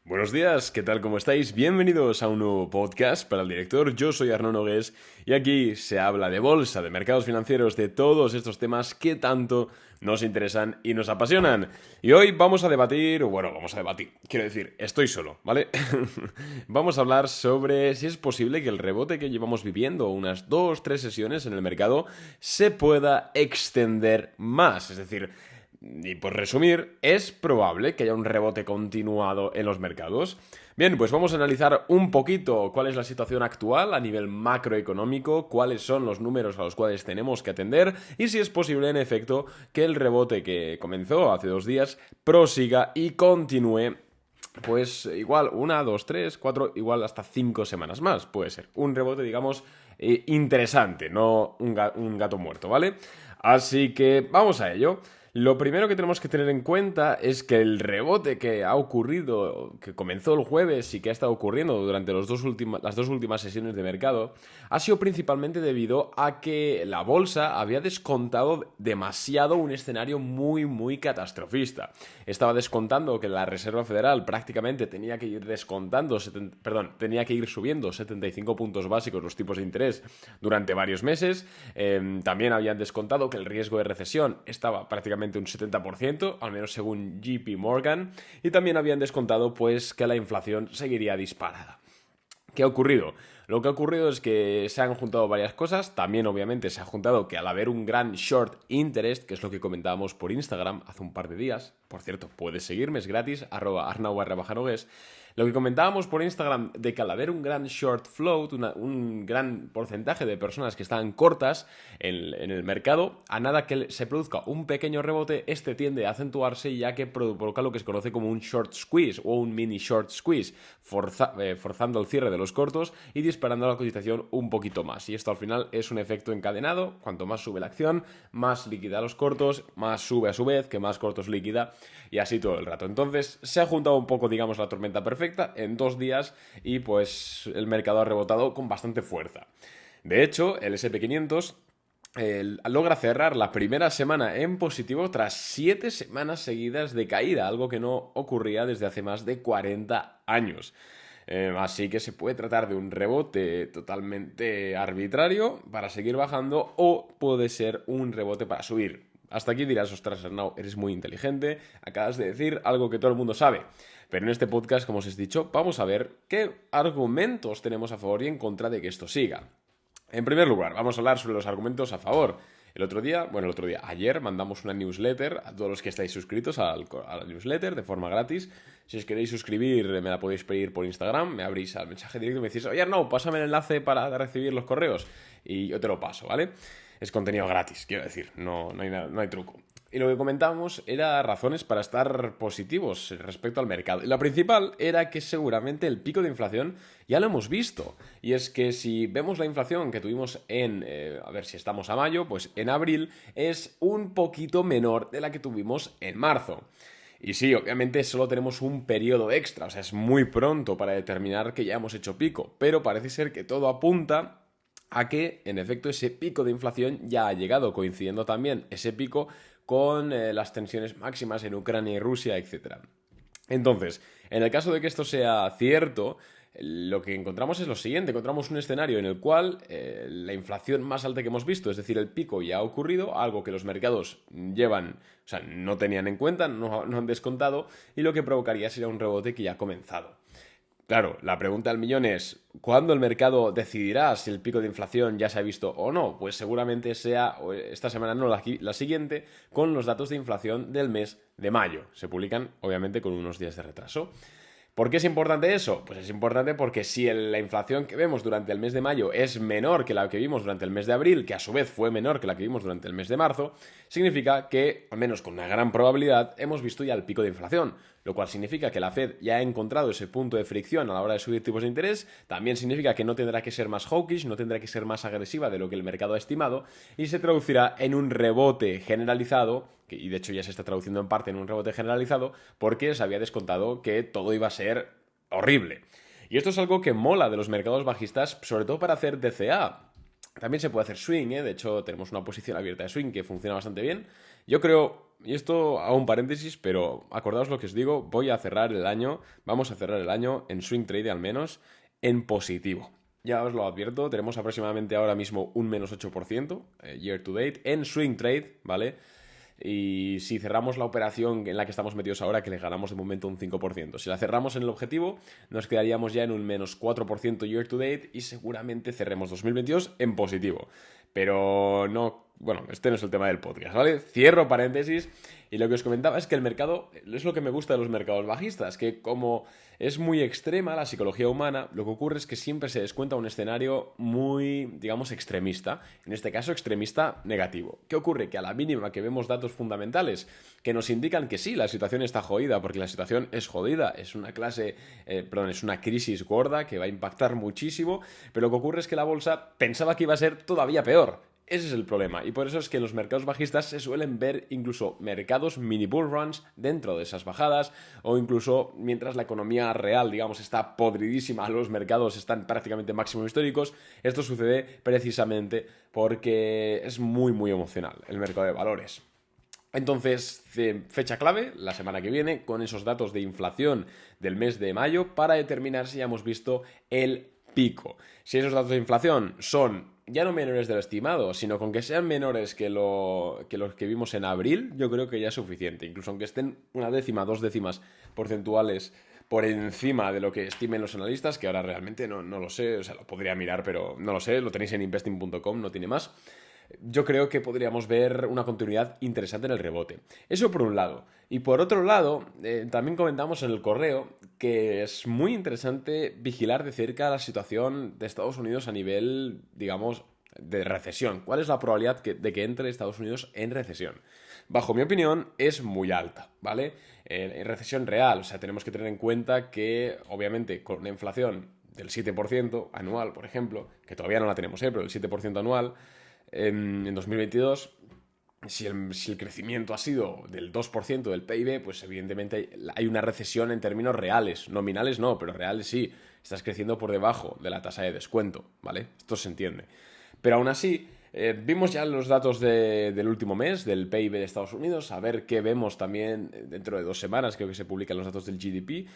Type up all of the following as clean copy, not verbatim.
Buenos días, ¿qué tal? ¿Cómo estáis? Bienvenidos a un nuevo podcast para el director. Yo soy Arnaud Nogués y aquí se habla de bolsa, de mercados financieros, de todos estos temas que tanto nos interesan y nos apasionan. Y hoy vamos a debatir, quiero decir, estoy solo, ¿vale? Vamos a hablar sobre si es posible que el rebote que llevamos viviendo, unas 2, 3 sesiones en el mercado, se pueda extender más. Es decir, y por resumir, ¿es probable que haya un rebote continuado en los mercados? Bien, pues vamos a analizar un poquito cuál es la situación actual a nivel macroeconómico, cuáles son los números a los cuales tenemos que atender y si es posible, en efecto, que el rebote que comenzó hace 2 días prosiga y continúe. Pues igual, 1, 2, 3, 4, igual hasta 5 semanas más. Puede ser un rebote, digamos, interesante, no un gato muerto, ¿vale? Así que vamos a ello. Lo primero que tenemos que tener en cuenta es que el rebote que ha ocurrido, que comenzó el jueves y que ha estado ocurriendo durante las dos últimas sesiones de mercado, ha sido principalmente debido a que la bolsa había descontado demasiado un escenario muy catastrofista. Estaba descontando que la Reserva Federal prácticamente tenía que ir tenía que ir subiendo 75 puntos básicos los tipos de interés durante varios meses. También habían descontado que el riesgo de recesión estaba prácticamente un 70%, al menos según JP Morgan, y también habían descontado pues que la inflación seguiría disparada. ¿Qué ha ocurrido? Lo que ha ocurrido es que se han juntado varias cosas. También, obviamente, se ha juntado que al haber un gran short interest, que es lo que comentábamos por Instagram hace un par de días, por cierto, puedes seguirme, es gratis, @arnau_nogues. Lo que comentábamos por Instagram de que al haber un gran short float, un gran porcentaje de personas que están cortas en el mercado, a nada que se produzca un pequeño rebote, este tiende a acentuarse ya que provoca lo que se conoce como un short squeeze o un mini short squeeze, forzando el cierre de los cortos y disparando la cotización un poquito más. Y esto al final es un efecto encadenado. Cuanto más sube la acción, más liquida los cortos, más sube a su vez, que más cortos liquida, y así todo el rato. Entonces se ha juntado un poco, digamos, la tormenta perfecta en 2 días y pues el mercado ha rebotado con bastante fuerza. De hecho, el SP500 logra cerrar la primera semana en positivo tras 7 semanas seguidas de caída, algo que no ocurría desde hace más de 40 años. Así que se puede tratar de un rebote totalmente arbitrario para seguir bajando o puede ser un rebote para subir. Hasta aquí dirás, ostras, Arnau, eres muy inteligente, acabas de decir algo que todo el mundo sabe. Pero en este podcast, como os he dicho, vamos a ver qué argumentos tenemos a favor y en contra de que esto siga. En primer lugar, vamos a hablar sobre los argumentos a favor. Ayer mandamos una newsletter a todos los que estáis suscritos a la newsletter de forma gratis. Si os queréis suscribir, me la podéis pedir por Instagram, me abrís al mensaje directo y me decís, oye, no, pásame el enlace para recibir los correos y yo te lo paso, ¿vale? Es contenido gratis, quiero decir, no hay truco. Y lo que comentábamos era razones para estar positivos respecto al mercado. Y la principal era que seguramente el pico de inflación ya lo hemos visto. Y es que si vemos la inflación que tuvimos a ver si estamos a mayo, pues en abril es un poquito menor de la que tuvimos en marzo. Y sí, obviamente solo tenemos un periodo extra, o sea, es muy pronto para determinar que ya hemos hecho pico, pero parece ser que todo apunta a que, en efecto, ese pico de inflación ya ha llegado, coincidiendo también ese pico con las tensiones máximas en Ucrania y Rusia, etc. Entonces, en el caso de que esto sea cierto, lo que encontramos es lo siguiente. Encontramos un escenario en el cual la inflación más alta que hemos visto, es decir, el pico ya ha ocurrido, algo que los mercados no tenían en cuenta, no han descontado, y lo que provocaría sería un rebote que ya ha comenzado. Claro, la pregunta del millón es, ¿cuándo el mercado decidirá si el pico de inflación ya se ha visto o no? Pues seguramente sea esta semana, no la siguiente, con los datos de inflación del mes de mayo. Se publican, obviamente, con unos días de retraso. ¿Por qué es importante eso? Pues es importante porque si la inflación que vemos durante el mes de mayo es menor que la que vimos durante el mes de abril, que a su vez fue menor que la que vimos durante el mes de marzo, significa que, al menos con una gran probabilidad, hemos visto ya el pico de inflación, lo cual significa que la Fed ya ha encontrado ese punto de fricción a la hora de subir tipos de interés. También significa que no tendrá que ser más hawkish, no tendrá que ser más agresiva de lo que el mercado ha estimado y se traducirá en un rebote generalizado, y de hecho ya se está traduciendo en parte en un rebote generalizado, porque se había descontado que todo iba a ser horrible. Y esto es algo que mola de los mercados bajistas, sobre todo para hacer DCA. También se puede hacer swing, ¿eh? De hecho tenemos una posición abierta de swing que funciona bastante bien. Yo creo y esto hago un paréntesis, pero acordaos lo que os digo, vamos a cerrar el año en swing trade al menos en positivo. Ya os lo advierto, tenemos aproximadamente ahora mismo un menos 8% year to date en swing trade, ¿vale? Y si cerramos la operación en la que estamos metidos ahora, que le ganamos de momento un 5%. Si la cerramos en el objetivo, nos quedaríamos ya en un menos 4% year to date y seguramente cerremos 2022 en positivo. Pero no, bueno, este no es el tema del podcast, ¿vale? Cierro paréntesis y lo que os comentaba es que el mercado, es lo que me gusta de los mercados bajistas, que como es muy extrema la psicología humana, lo que ocurre es que siempre se descuenta un escenario muy, digamos, extremista, en este caso extremista negativo. ¿Qué ocurre? Que a la mínima que vemos datos fundamentales que nos indican que sí, la situación está jodida, porque la situación es jodida, es es una crisis gorda que va a impactar muchísimo, pero lo que ocurre es que la bolsa pensaba que iba a ser todavía peor. Ese es el problema, y por eso es que en los mercados bajistas se suelen ver incluso mercados mini bull runs dentro de esas bajadas, o incluso mientras la economía real, digamos, está podridísima, los mercados están prácticamente máximos históricos. Esto sucede precisamente porque es muy muy emocional el mercado de valores. Entonces, fecha clave, la semana que viene, con esos datos de inflación del mes de mayo para determinar si ya hemos visto el pico. Si esos datos de inflación son ya no menores de lo estimado, sino con que sean menores que los que vimos en abril, yo creo que ya es suficiente. Incluso aunque estén una décima, 2 décimas porcentuales por encima de lo que estimen los analistas, que ahora realmente no lo sé, o sea, lo podría mirar, pero no lo sé, lo tenéis en investing.com, no tiene más. Yo creo que podríamos ver una continuidad interesante en el rebote. Eso por un lado. Y por otro lado, también comentamos en el correo que es muy interesante vigilar de cerca la situación de Estados Unidos a nivel, digamos, de recesión. ¿Cuál es la probabilidad de que entre Estados Unidos en recesión? Bajo mi opinión, es muy alta, ¿vale? En recesión real, o sea, tenemos que tener en cuenta que, obviamente, con una inflación del 7% anual, por ejemplo, que todavía no la tenemos, pero el 7% anual, en 2022, si el crecimiento ha sido del 2% del PIB, pues evidentemente hay una recesión en términos reales. Nominales no, pero reales sí. Estás creciendo por debajo de la tasa de descuento, ¿vale? Esto se entiende. Pero aún así, vimos ya los datos del último mes, del PIB de Estados Unidos, a ver qué vemos también dentro de 2 semanas, creo que se publican los datos del GDP.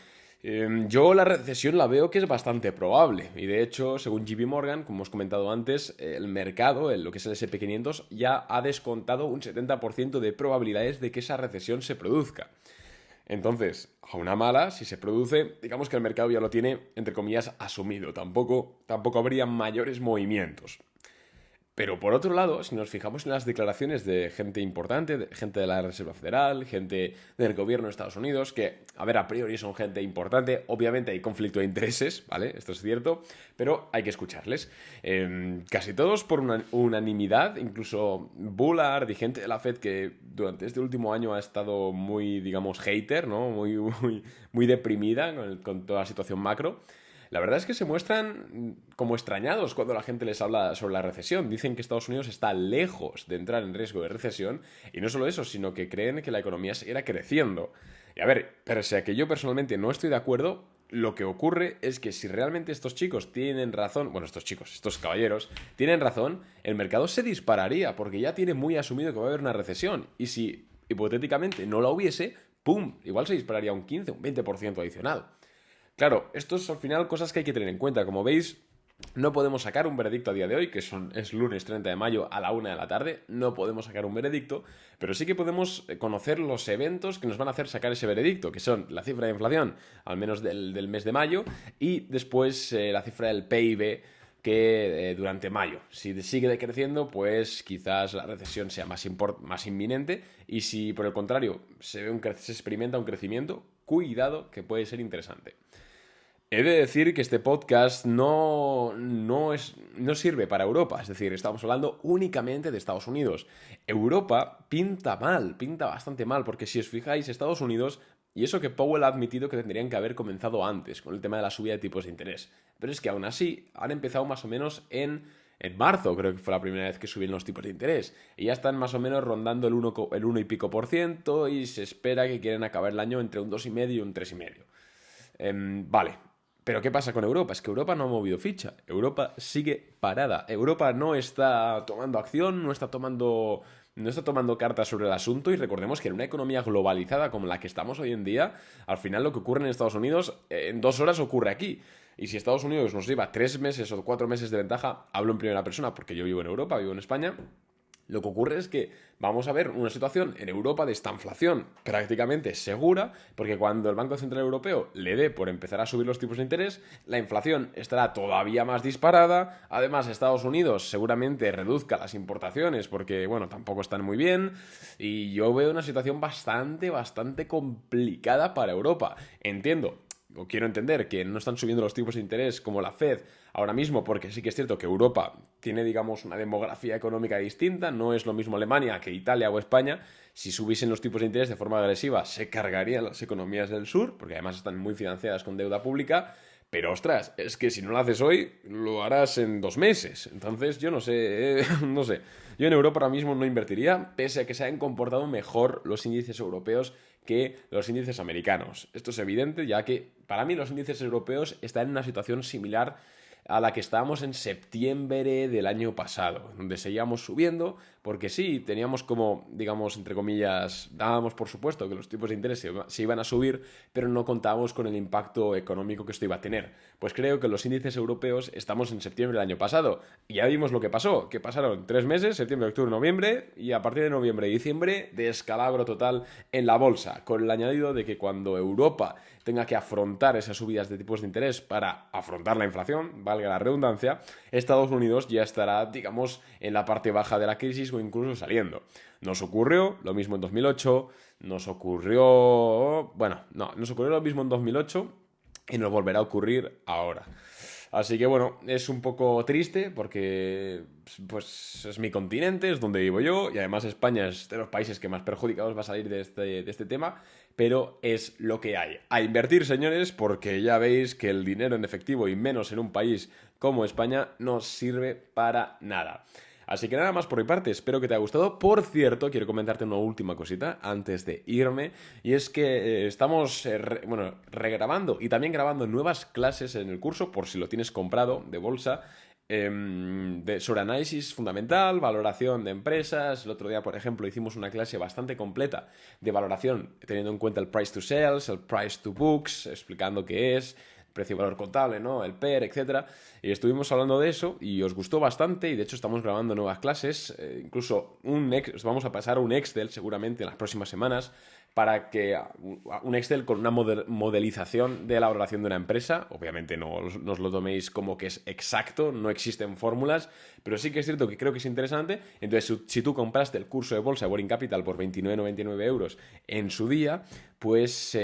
Yo la recesión la veo que es bastante probable y de hecho, según JP Morgan, como hemos comentado antes, el mercado, lo que es el SP500, ya ha descontado un 70% de probabilidades de que esa recesión se produzca. Entonces, a una mala, si se produce, digamos que el mercado ya lo tiene, entre comillas, asumido. Tampoco habría mayores movimientos. Pero por otro lado, si nos fijamos en las declaraciones de gente importante, gente de la Reserva Federal, gente del gobierno de Estados Unidos, que, a ver, a priori son gente importante, obviamente hay conflicto de intereses, ¿vale? Esto es cierto, pero hay que escucharles. Casi todos por unanimidad, incluso Bullard y gente de la Fed que durante este último año ha estado muy, digamos, hater, ¿no? Muy deprimida con toda la situación macro. La verdad es que se muestran como extrañados cuando la gente les habla sobre la recesión. Dicen que Estados Unidos está lejos de entrar en riesgo de recesión y no solo eso, sino que creen que la economía seguirá creciendo. Y a ver, pese a que yo personalmente no estoy de acuerdo, lo que ocurre es que si realmente estos chicos tienen razón, bueno, estos caballeros, tienen razón, el mercado se dispararía porque ya tiene muy asumido que va a haber una recesión. Y si hipotéticamente no la hubiese, ¡pum!, igual se dispararía un 15, un 20% adicional. Claro, esto es al final cosas que hay que tener en cuenta. Como veis, no podemos sacar un veredicto a día de hoy, que es lunes 30 de mayo a la 1 de la tarde. No podemos sacar un veredicto, pero sí que podemos conocer los eventos que nos van a hacer sacar ese veredicto, que son la cifra de inflación, al menos del mes de mayo, y después la cifra del PIB, que durante mayo. Si sigue decreciendo, pues quizás la recesión sea más inminente, y si por el contrario se experimenta un crecimiento, cuidado que puede ser interesante. He de decir que este podcast no sirve para Europa, es decir, estamos hablando únicamente de Estados Unidos. Europa pinta mal, pinta bastante mal, porque si os fijáis, Estados Unidos, y eso que Powell ha admitido que tendrían que haber comenzado antes con el tema de la subida de tipos de interés, pero es que aún así han empezado más o menos en marzo, creo que fue la primera vez que subieron los tipos de interés, y ya están más o menos rondando el 1 y pico por ciento, y se espera que quieren acabar el año entre un 2,5 y un 3,5. Vale. Pero ¿qué pasa con Europa? Es que Europa no ha movido ficha. Europa sigue parada. Europa no está tomando acción, no está tomando, no está tomando cartas sobre el asunto, y recordemos que en una economía globalizada como la que estamos hoy en día, al final lo que ocurre en Estados Unidos en 2 horas ocurre aquí. Y si Estados Unidos nos lleva 3 meses o 4 meses de ventaja, hablo en primera persona porque yo vivo en Europa, vivo en España. Lo que ocurre es que vamos a ver una situación en Europa de estanflación prácticamente segura, porque cuando el Banco Central Europeo le dé por empezar a subir los tipos de interés, la inflación estará todavía más disparada. Además, Estados Unidos seguramente reduzca las importaciones porque, bueno, tampoco están muy bien. Y yo veo una situación bastante complicada para Europa. Entiendo, o quiero entender, que no están subiendo los tipos de interés como la Fed ahora mismo, porque sí que es cierto que Europa tiene, digamos, una demografía económica distinta, no es lo mismo Alemania que Italia o España. Si subiesen los tipos de interés de forma agresiva, se cargarían las economías del sur, porque además están muy financiadas con deuda pública. Pero ostras, es que si no lo haces hoy, lo harás en 2 meses. Entonces, yo no sé, no sé. Yo en Europa ahora mismo no invertiría, pese a que se hayan comportado mejor los índices europeos que los índices americanos. Esto es evidente, ya que para mí los índices europeos están en una situación similar a la que estábamos en septiembre del año pasado, donde seguíamos subiendo, porque sí, teníamos como, digamos, entre comillas, dábamos por supuesto que los tipos de interés se iban a subir, pero no contábamos con el impacto económico que esto iba a tener. Pues creo que los índices europeos estamos en septiembre del año pasado, y ya vimos lo que pasó, que pasaron 3 meses, septiembre, octubre, noviembre, y a partir de noviembre y diciembre, descalabro total en la bolsa, con el añadido de que cuando Europa tenga que afrontar esas subidas de tipos de interés para afrontar la inflación, valga la redundancia, Estados Unidos ya estará, digamos, en la parte baja de la crisis o incluso saliendo. Nos ocurrió lo mismo en 2008, nos ocurrió lo mismo en 2008 y nos volverá a ocurrir ahora. Así que bueno, es un poco triste porque pues es mi continente, es donde vivo yo, y además España es de los países que más perjudicados va a salir de este tema, pero es lo que hay. A invertir, señores, porque ya veis que el dinero en efectivo, y menos en un país como España, no sirve para nada. Así que nada más por mi parte, espero que te haya gustado. Por cierto, quiero comentarte una última cosita antes de irme, y es que estamos regrabando y también grabando nuevas clases en el curso, por si lo tienes comprado, de bolsa, sobre análisis fundamental, valoración de empresas. El otro día, por ejemplo, hicimos una clase bastante completa de valoración, teniendo en cuenta el price to sales, el price to books, explicando qué es precio y valor contable, ¿no? El PER, etcétera. Y estuvimos hablando de eso y os gustó bastante, y de hecho estamos grabando nuevas clases, incluso vamos a pasar a un Excel seguramente en las próximas semanas, para que un Excel con una modelización de la valoración de una empresa. Obviamente no os lo toméis como que es exacto, no existen fórmulas, pero sí que es cierto que creo que es interesante. Entonces, si tú compraste el curso de bolsa de Boring Capital por 29,99 euros en su día, pues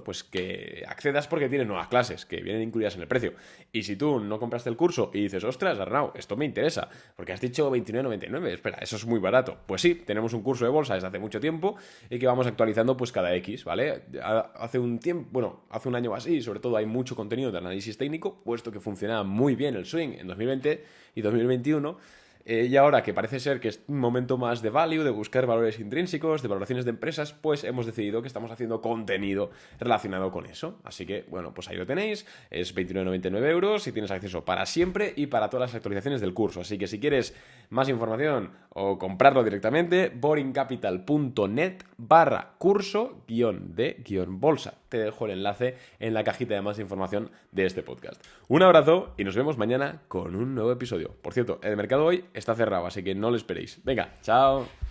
pues que accedas, porque tiene nuevas clases que vienen incluidas en el precio. Y si tú no compraste el curso y dices, ostras, Arnau, esto me interesa, porque has dicho 29,99, espera, eso es muy barato. Pues sí, tenemos un curso de bolsa desde hace mucho tiempo y que vamos actualizando pues cada X, ¿vale? Hace un tiempo, hace un año o así, sobre todo, hay mucho contenido de análisis técnico, puesto que funcionaba muy bien el swing en 2020 y 2021. Y ahora que parece ser que es un momento más de value, de buscar valores intrínsecos, de valoraciones de empresas, pues hemos decidido que estamos haciendo contenido relacionado con eso. Así que, bueno, pues ahí lo tenéis. Es 29,99 euros y tienes acceso para siempre y para todas las actualizaciones del curso. Así que si quieres más información o comprarlo directamente, boringcapital.net/curso-de-bolsa. Te dejo el enlace en la cajita de más información de este podcast. Un abrazo y nos vemos mañana con un nuevo episodio. Por cierto, el mercado hoy está cerrado, así que no lo esperéis. Venga, chao.